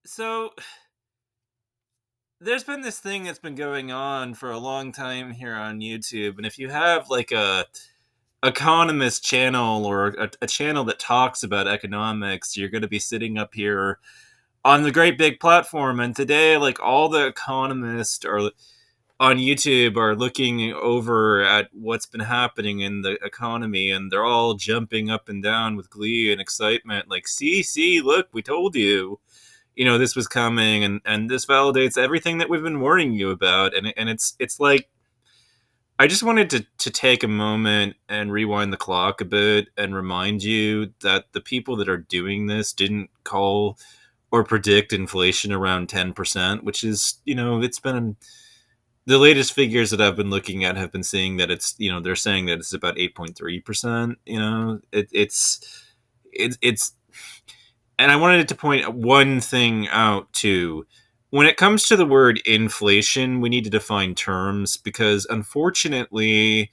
So there's been this thing that's been going on for a long time here on YouTube, and if you have like a economist channel or a channel that talks about economics, you're going to be sitting up here on the great big platform. And today, like all the economists are on YouTube are looking over at what's been happening in the economy, and they're all jumping up and down with glee and excitement, like, see, look, we told you, this was coming, and this validates everything that we've been warning you about. And it's like, I just wanted to take a moment and rewind the clock a bit and remind you that the people that are doing this didn't call or predict inflation around 10%, which is, it's been the latest figures that I've been looking at have been saying that they're saying that it's about 8.3%. It's and I wanted to point one thing out too. When it comes to the word inflation, we need to define terms, because unfortunately,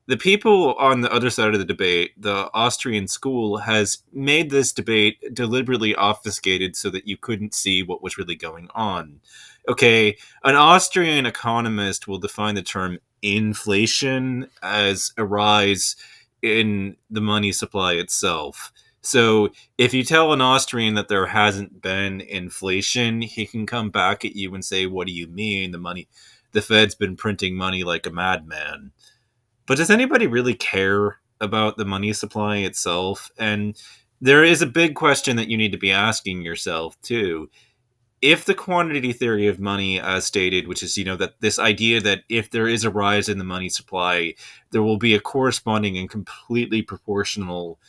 the people on the other side of the debate, the Austrian school, has made this debate deliberately obfuscated so that you couldn't see what was really going on. Okay, an Austrian economist will define the term inflation as a rise in the money supply itself. So if you tell an Austrian that there hasn't been inflation, he can come back at you and say, "What do you mean? The Fed's been printing money like a madman." But does anybody really care about the money supply itself? And there is a big question that you need to be asking yourself too. If the quantity theory of money, as stated, which is, that this idea that if there is a rise in the money supply, there will be a corresponding and completely proportional,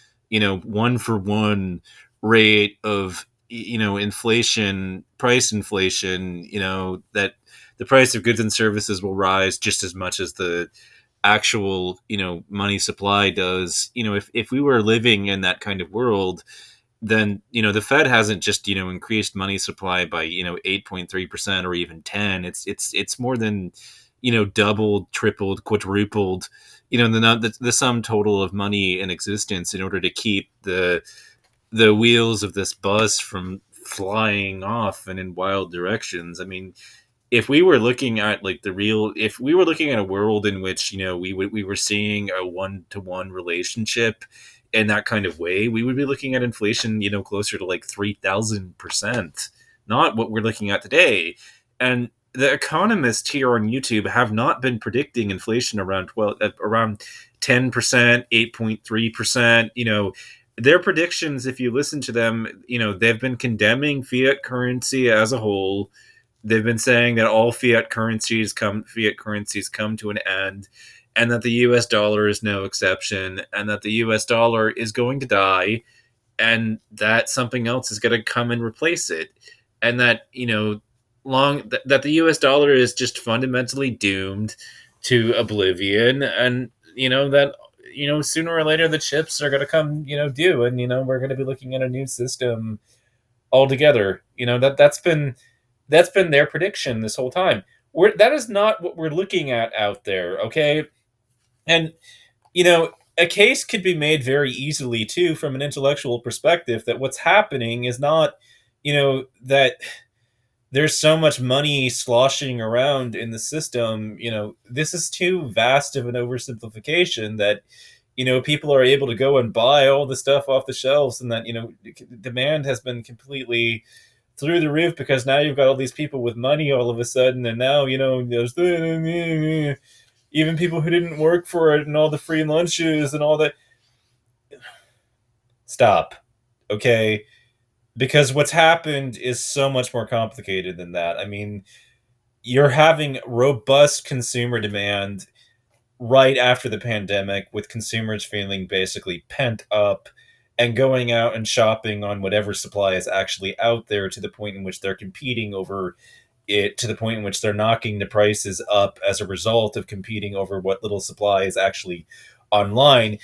one for one rate of, inflation, price inflation, that the price of goods and services will rise just as much as the actual, money supply does. If we were living in that kind of world, then the Fed hasn't just increased money supply by 8.3% or even 10. It's more than doubled, tripled, quadrupled the sum total of money in existence in order to keep the wheels of this bus from flying off and in wild directions. I mean, if we were looking at like if we were looking at a world in which we were seeing a one-to-one relationship in that kind of way, we would be looking at inflation closer to like 3,000%, not what we're looking at today. And the economists here on YouTube have not been predicting inflation around 10%, 8.3%. Their predictions, if you listen to them, they've been condemning fiat currency as a whole. They've been saying that all fiat currencies come to an end, and that the US dollar is no exception, and that the US dollar is going to die, and that something else is going to come and replace it. And that, that the US dollar is just fundamentally doomed to oblivion, and that sooner or later the chips are going to come due, and we're going to be looking at a new system altogether. That's been their prediction this whole time. That is not what we're looking at out there, okay? And a case could be made very easily too from an intellectual perspective that what's happening is not, that there's so much money sloshing around in the system. This is too vast of an oversimplification that people are able to go and buy all the stuff off the shelves, and that demand has been completely through the roof because now you've got all these people with money all of a sudden, and now there's even people who didn't work for it, and all the free lunches and all that. Stop, okay? Because what's happened is so much more complicated than that. I mean, you're having robust consumer demand right after the pandemic, with consumers feeling basically pent up and going out and shopping on whatever supply is actually out there, to the point in which they're competing over it, to the point in which they're knocking the prices up as a result of competing over what little supply is actually online.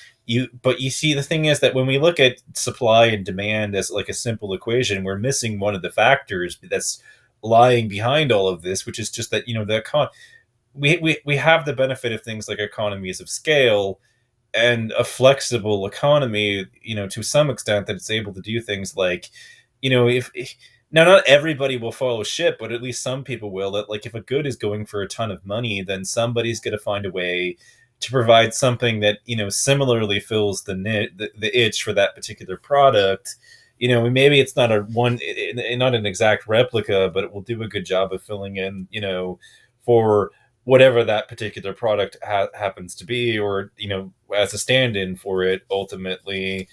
But you see, the thing is that when we look at supply and demand as like a simple equation, we're missing one of the factors that's lying behind all of this, which is just that we have the benefit of things like economies of scale and a flexible economy, to some extent, that it's able to do things like, if Now, not everybody will follow ship, but at least some people will. That, like, if a good is going for a ton of money, then somebody's going to find a way to provide something that, similarly fills the itch for that particular product. Maybe it's not not an exact replica, but it will do a good job of filling in, for whatever that particular product happens to be, or as a stand-in for it ultimately.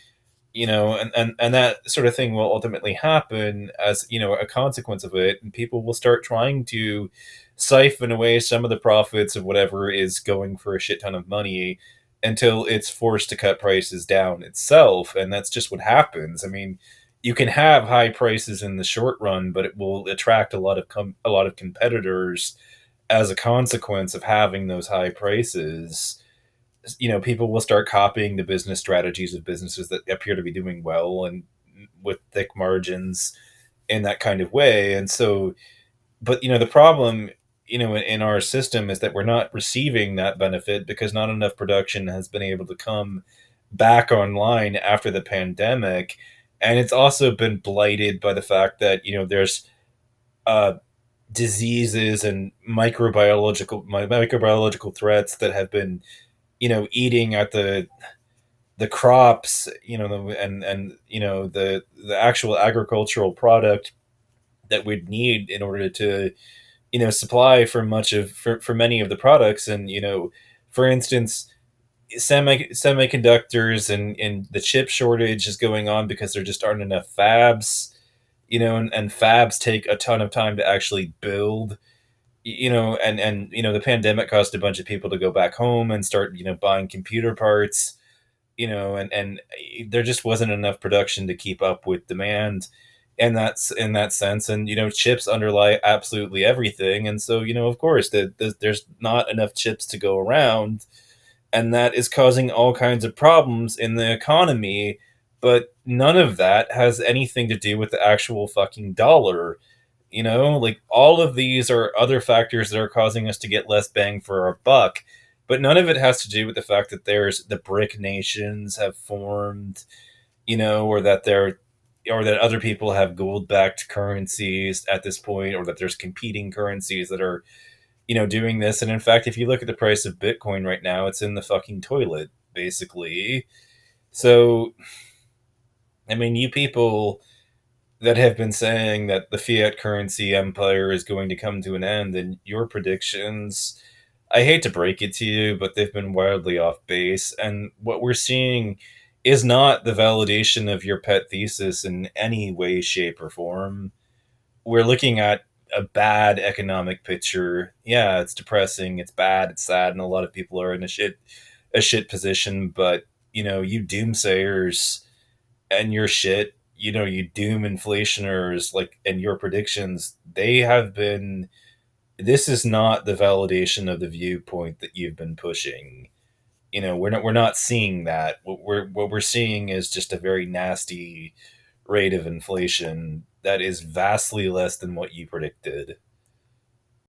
And that sort of thing will ultimately happen as a consequence of it, and people will start trying to siphon away some of the profits of whatever is going for a shit ton of money until it's forced to cut prices down itself. And that's just what happens. I mean, you can have high prices in the short run, but it will attract a lot of competitors as a consequence of having those high prices. People will start copying the business strategies of businesses that appear to be doing well and with thick margins in that kind of way. And so, but the problem, in our system is that we're not receiving that benefit because not enough production has been able to come back online after the pandemic. And it's also been blighted by the fact that, there's uh, diseases and microbiological threats that have been eating at the crops, and the actual agricultural product that we'd need in order to supply for many of the products. And for instance, semiconductors and the chip shortage is going on because there just aren't enough fabs. And fabs take a ton of time to actually build. And the pandemic caused a bunch of people to go back home and start buying computer parts. And there just wasn't enough production to keep up with demand, and that's in that sense. And chips underlie absolutely everything, and so of course there's not enough chips to go around, and that is causing all kinds of problems in the economy. But none of that has anything to do with the actual fucking dollar. Like, all of these are other factors that are causing us to get less bang for our buck, but none of it has to do with the fact that there's the BRIC nations have formed, or or that other people have gold backed currencies at this point, or that there's competing currencies that are doing this. And in fact, if you look at the price of Bitcoin right now, it's in the fucking toilet, basically. So, I mean, you people that have been saying that the fiat currency empire is going to come to an end, and your predictions, I hate to break it to you, but they've been wildly off base. And what we're seeing is not the validation of your pet thesis in any way, shape, or form. We're looking at a bad economic picture. Yeah, it's depressing, it's bad, it's sad, and a lot of people are in a shit position. But you doomsayers and your shit, you doom inflationers, like, and your predictions, they have been. This is not the validation of the viewpoint that you've been pushing. We're not seeing that. What we're seeing is just a very nasty rate of inflation that is vastly less than what you predicted.